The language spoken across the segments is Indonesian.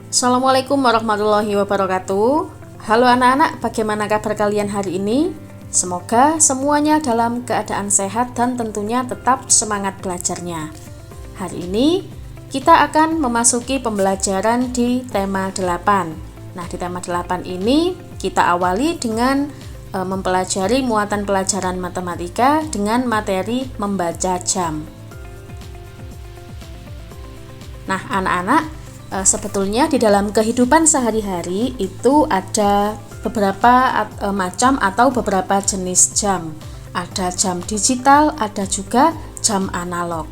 Assalamualaikum warahmatullahi wabarakatuh. Halo anak-anak, bagaimana kabar kalian hari ini? Semoga semuanya dalam keadaan sehat dan tentunya tetap semangat belajarnya. Hari ini kita akan memasuki pembelajaran di tema 8. Nah, di tema 8 ini kita awali dengan mempelajari muatan pelajaran matematika dengan materi membaca jam. Nah, anak-anak, sebetulnya di dalam kehidupan sehari-hari itu ada beberapa macam atau beberapa jenis jam. Ada jam digital, ada juga jam analog.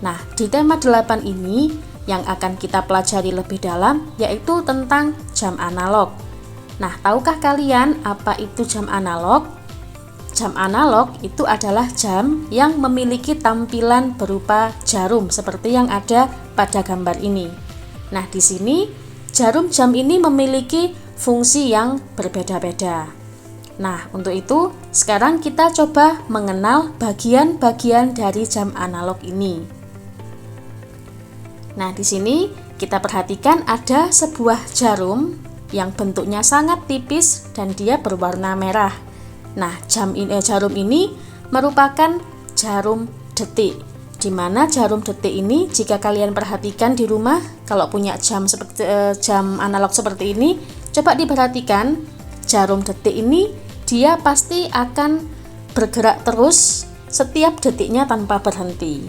Nah, di tema 8 ini yang akan kita pelajari lebih dalam yaitu tentang jam analog. Nah, tahukah kalian apa itu jam analog? Jam analog itu adalah jam yang memiliki tampilan berupa jarum seperti yang ada pada gambar ini. Nah, di sini jarum jam ini memiliki fungsi yang berbeda-beda. Nah, untuk itu sekarang kita coba mengenal bagian-bagian dari jam analog ini. Nah, di sini kita perhatikan ada sebuah jarum yang bentuknya sangat tipis dan dia berwarna merah. Nah, jarum ini merupakan jarum detik. Di mana jarum detik ini jika kalian perhatikan di rumah, kalau punya jam seperti jam analog seperti ini, coba diperhatikan jarum detik ini dia pasti akan bergerak terus setiap detiknya tanpa berhenti.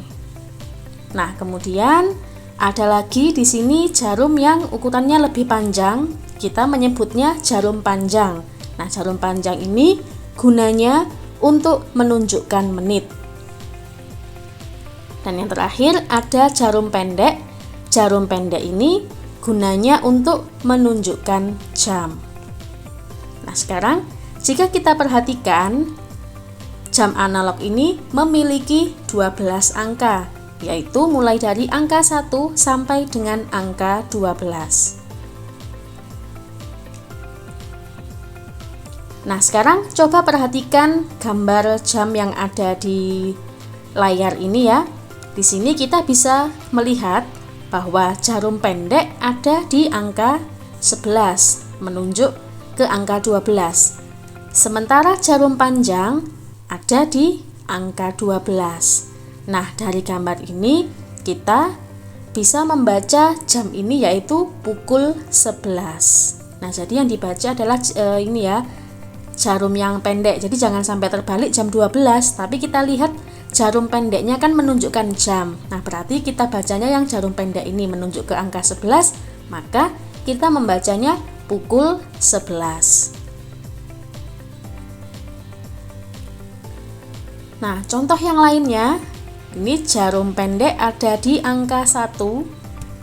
Nah, kemudian ada lagi di sini jarum yang ukurannya lebih panjang, kita menyebutnya jarum panjang. Nah, jarum panjang ini gunanya untuk menunjukkan menit. Dan yang terakhir ada jarum pendek. Jarum pendek ini gunanya untuk menunjukkan jam. Nah, sekarang jika kita perhatikan jam analog ini memiliki 12 angka, yaitu mulai dari angka 1 sampai dengan angka 12. Nah, sekarang coba perhatikan gambar jam yang ada di layar ini ya. Di sini kita bisa melihat bahwa jarum pendek ada di angka 11, menunjuk ke angka 12. Sementara jarum panjang ada di angka 12. Nah, dari gambar ini kita bisa membaca jam ini yaitu pukul 11. Nah, jadi yang dibaca adalah ini ya, jarum yang pendek. Jadi jangan sampai terbalik jam 12, tapi kita lihat jarum pendeknya kan menunjukkan jam. Nah, berarti kita bacanya yang jarum pendek ini menunjuk ke angka 11, maka kita membacanya pukul 11. Nah, contoh yang lainnya, ini jarum pendek ada di angka 1,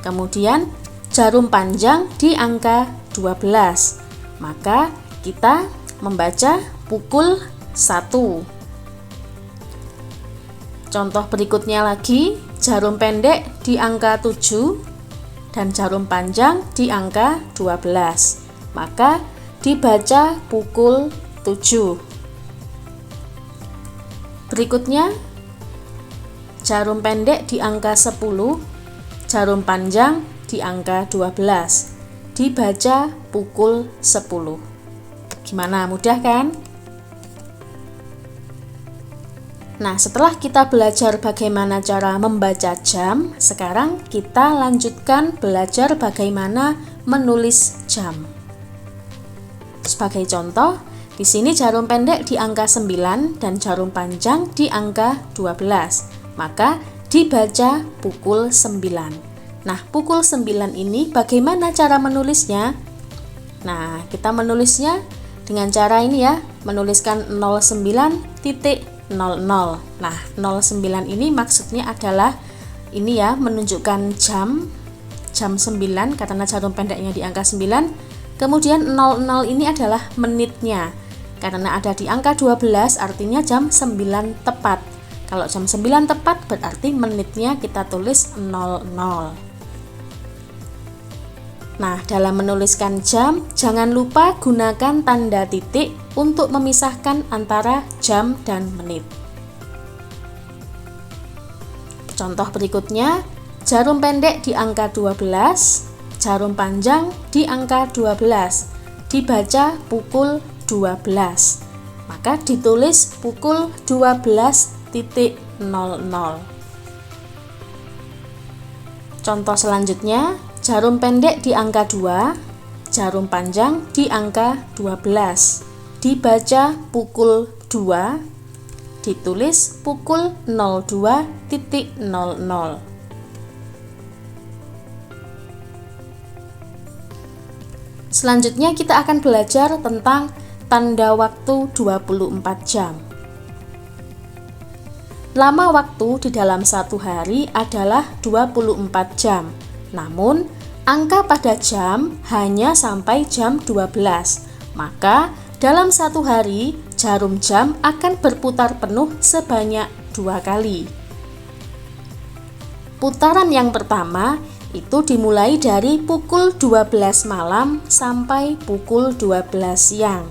kemudian jarum panjang di angka 12. Maka kita membaca pukul 1. Contoh berikutnya lagi, jarum pendek di angka 7 dan jarum panjang di angka 12. Maka dibaca pukul 7. Berikutnya, jarum pendek di angka 10, jarum panjang di angka 12. Dibaca pukul 10. Gimana, mudah kan? Nah, setelah kita belajar bagaimana cara membaca jam, sekarang kita lanjutkan belajar bagaimana menulis jam. Sebagai contoh, di sini jarum pendek di angka 9 dan jarum panjang di angka 12. Maka dibaca pukul 9. Nah, pukul 9 ini bagaimana cara menulisnya? Nah, kita menulisnya dengan cara ini ya, menuliskan 09.00. Nah, 09 ini maksudnya adalah ini ya, menunjukkan jam 9 karena jarum pendeknya di angka 9. Kemudian 00 ini adalah menitnya. Karena ada di angka 12 artinya jam 9 tepat. Kalau jam 9 tepat berarti menitnya kita tulis 00. Nah, dalam menuliskan jam, jangan lupa gunakan tanda titik untuk memisahkan antara jam dan menit. Contoh berikutnya, jarum pendek di angka 12, jarum panjang di angka 12, dibaca pukul 12. Maka ditulis pukul 12.00. Contoh selanjutnya, jarum pendek di angka 2, jarum panjang di angka 12. Dibaca pukul 2, ditulis pukul 02.00. Selanjutnya kita akan belajar tentang tanda waktu 24 jam. Lama waktu di dalam satu hari adalah 24 jam. Namun, angka pada jam hanya sampai jam 12. Maka, dalam satu hari, jarum jam akan berputar penuh sebanyak 2 kali. Putaran yang pertama itu dimulai dari pukul 12 malam sampai pukul 12 siang.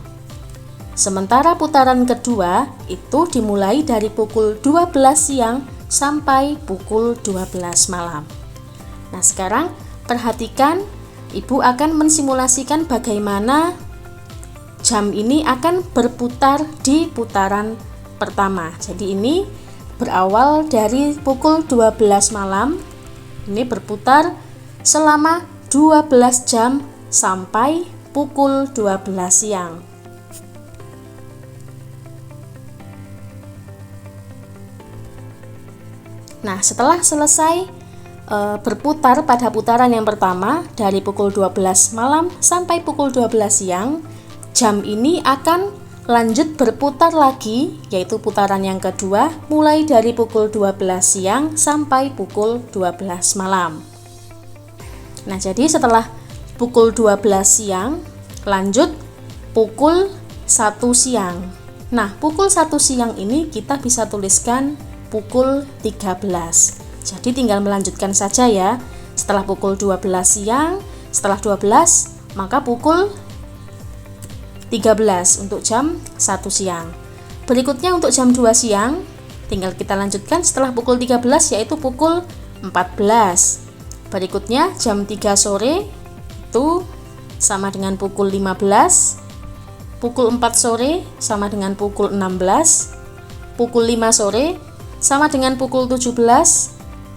Sementara putaran kedua itu dimulai dari pukul 12 siang sampai pukul 12 malam. Nah, sekarang perhatikan, Ibu akan mensimulasikan bagaimana jam ini akan berputar di putaran pertama. Jadi ini berawal dari pukul 12 malam, ini berputar selama 12 jam sampai pukul 12 siang. Nah, setelah selesai berputar pada putaran yang pertama dari pukul 12 malam sampai pukul 12 siang, jam ini akan lanjut berputar lagi, yaitu putaran yang kedua mulai dari pukul 12 siang sampai pukul 12 malam. Nah, jadi setelah pukul 12 siang lanjut pukul 1 siang. Nah, pukul 1 siang ini kita bisa tuliskan pukul 13. Jadi tinggal melanjutkan saja ya. Setelah pukul 12 siang, setelah 12 maka pukul 13 untuk jam 1 siang. Berikutnya untuk jam 2 siang, tinggal kita lanjutkan setelah pukul 13 yaitu pukul 14. Berikutnya jam 3 sore itu sama dengan pukul 15. Pukul 4 sore sama dengan pukul 16. Pukul 5 sore sama dengan pukul 17.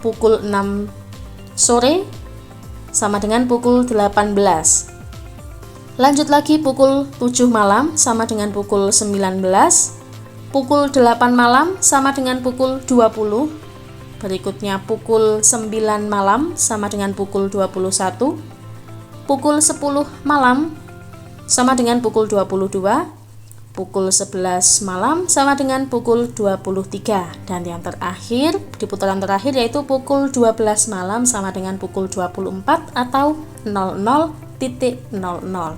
Pukul 6 sore sama dengan pukul 18. Lanjut lagi pukul 7 malam sama dengan pukul 19. Pukul 8 malam sama dengan pukul 20. Berikutnya pukul 9 malam sama dengan pukul 21. Pukul 10 malam sama dengan pukul 22. Pukul 11 malam sama dengan pukul 23. Dan yang terakhir, di putaran terakhir yaitu pukul 12 malam sama dengan pukul 24 atau 00.00.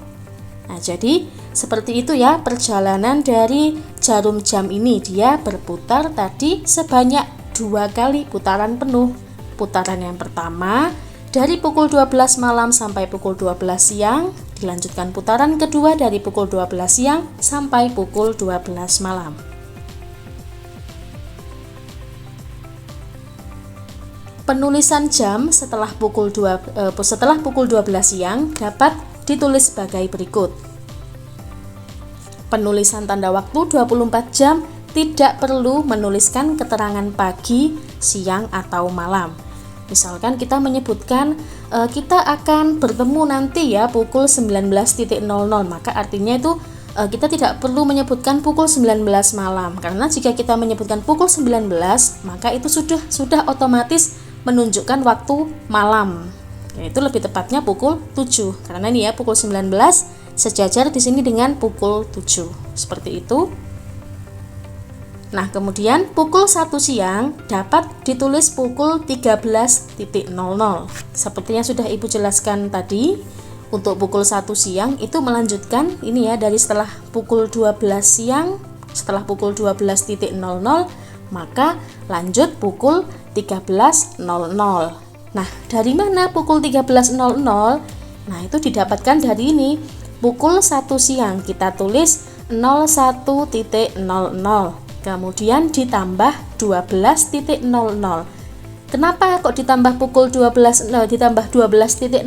Nah, jadi seperti itu ya perjalanan dari jarum jam ini. Dia berputar tadi sebanyak 2 kali putaran penuh. Putaran yang pertama dari pukul 12 malam sampai pukul 12 siang, dilanjutkan putaran kedua dari pukul 12 siang sampai pukul 12 malam. Penulisan jam setelah pukul 12 siang dapat ditulis sebagai berikut. Penulisan tanda waktu 24 jam tidak perlu menuliskan keterangan pagi, siang, atau malam. Misalkan kita menyebutkan kita akan bertemu nanti ya pukul 19.00, maka artinya itu kita tidak perlu menyebutkan pukul 19 malam, karena jika kita menyebutkan pukul 19 maka itu sudah otomatis menunjukkan waktu malam. Itu lebih tepatnya pukul 7, karena ini ya pukul 19 sejajar di sini dengan pukul 7. Seperti itu. Nah, kemudian pukul 1 siang dapat ditulis pukul 13.00. Seperti yang sudah Ibu jelaskan tadi, untuk pukul 1 siang itu melanjutkan ini ya dari setelah pukul 12 siang, setelah pukul 12.00 maka lanjut pukul 13.00. Nah, dari mana pukul 13.00? Nah, itu didapatkan dari ini. Pukul 1 siang kita tulis 01.00. Kemudian ditambah 12.00. Kenapa kok ditambah pukul 12.00 ditambah 12.00?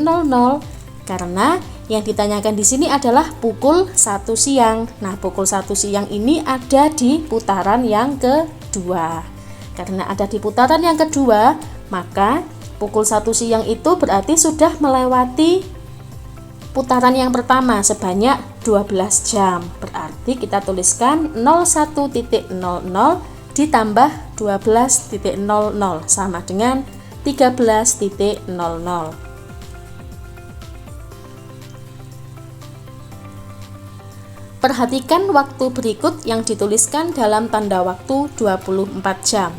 Karena yang ditanyakan di sini adalah pukul 1 siang. Nah, pukul 1 siang ini ada di putaran yang kedua. Karena ada di putaran yang kedua, maka pukul 1 siang itu berarti sudah melewati putaran yang pertama sebanyak 12 jam. Berarti kita tuliskan 01.00 ditambah 12.00 sama dengan 13.00. Perhatikan waktu berikut yang dituliskan dalam tanda waktu 24 jam.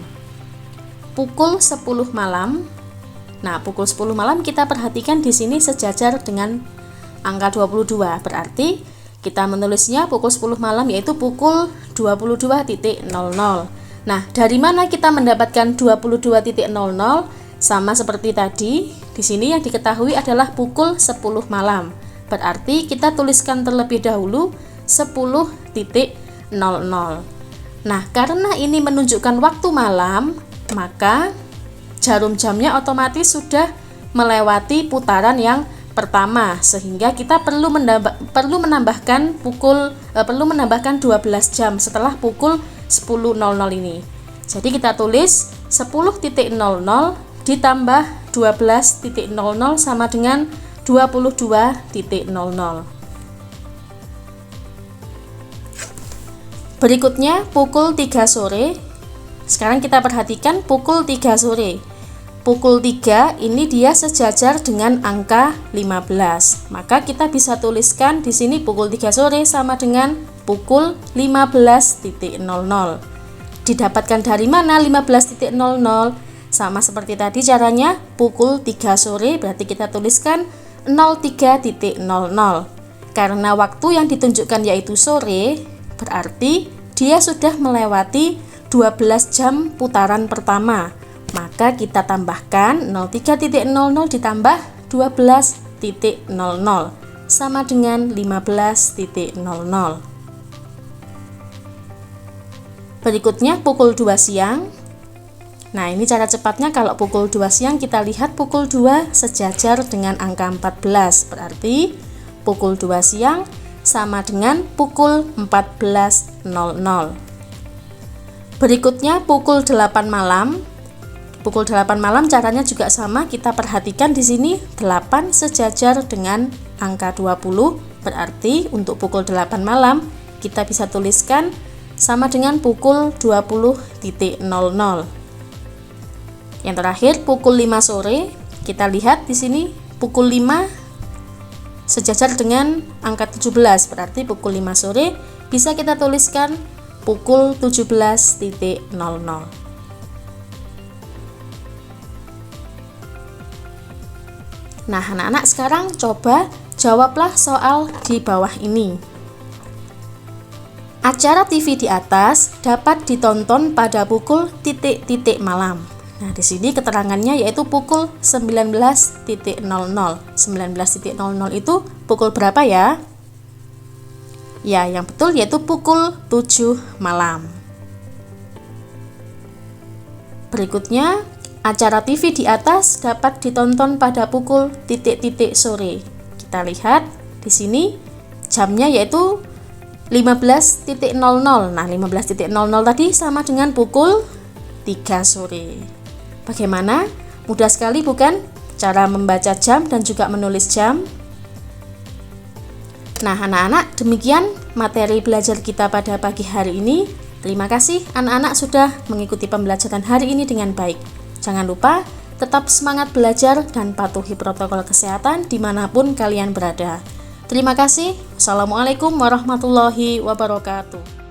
Pukul 10 malam. Nah, pukul 10 malam kita perhatikan di sini sejajar dengan angka 22. Berarti kita menulisnya pukul 10 malam yaitu pukul 22.00. Nah, dari mana kita mendapatkan 22.00? Sama seperti tadi, di sini yang diketahui adalah pukul 10 malam. Berarti kita tuliskan terlebih dahulu 10.00. Nah, karena ini menunjukkan waktu malam, maka jarum jamnya otomatis sudah melewati putaran yang pertama, sehingga kita perlu menambahkan 12 jam setelah pukul 10.00 ini. Jadi kita tulis 10.00 ditambah 12.00 sama dengan 22.00. Berikutnya pukul 3 sore. Sekarang kita perhatikan pukul 3 sore. Pukul 3 ini dia sejajar dengan angka 15. Maka kita bisa tuliskan di sini pukul 3 sore sama dengan pukul 15.00. Didapatkan dari mana 15.00? Sama seperti tadi caranya, pukul 3 sore berarti kita tuliskan 03.00. Karena waktu yang ditunjukkan yaitu sore, berarti dia sudah melewati 12 jam putaran pertama. Maka kita tambahkan 03.00 ditambah 12.00 sama dengan 15.00. Berikutnya pukul 2 siang. Nah, ini cara cepatnya kalau pukul 2 siang kita lihat pukul 2 sejajar dengan angka 14. Berarti pukul 2 siang sama dengan pukul 14.00. Berikutnya pukul 8 malam. Pukul 8 malam caranya juga sama, kita perhatikan di sini 8 sejajar dengan angka 20. Berarti untuk pukul 8 malam kita bisa tuliskan sama dengan pukul 20.00. Yang terakhir pukul 5 sore, kita lihat di sini pukul 5 sejajar dengan angka 17. Berarti pukul 5 sore bisa kita tuliskan pukul 17.00. Nah, anak-anak sekarang coba jawablah soal di bawah ini. Acara TV di atas dapat ditonton pada pukul titik-titik malam. Nah, di sini keterangannya yaitu pukul 19.00. 19.00 itu pukul berapa ya? Ya, yang betul yaitu pukul 7 malam. Berikutnya, acara TV di atas dapat ditonton pada pukul titik-titik sore. Kita lihat di sini jamnya yaitu 15.00. Nah, 15.00 tadi sama dengan pukul 3 sore. Bagaimana? Mudah sekali bukan? Cara membaca jam dan juga menulis jam. Nah, anak-anak, demikian materi belajar kita pada pagi hari ini. Terima kasih anak-anak sudah mengikuti pembelajaran hari ini dengan baik. Jangan lupa tetap semangat belajar dan patuhi protokol kesehatan dimanapun kalian berada. Terima kasih. Assalamualaikum warahmatullahi wabarakatuh.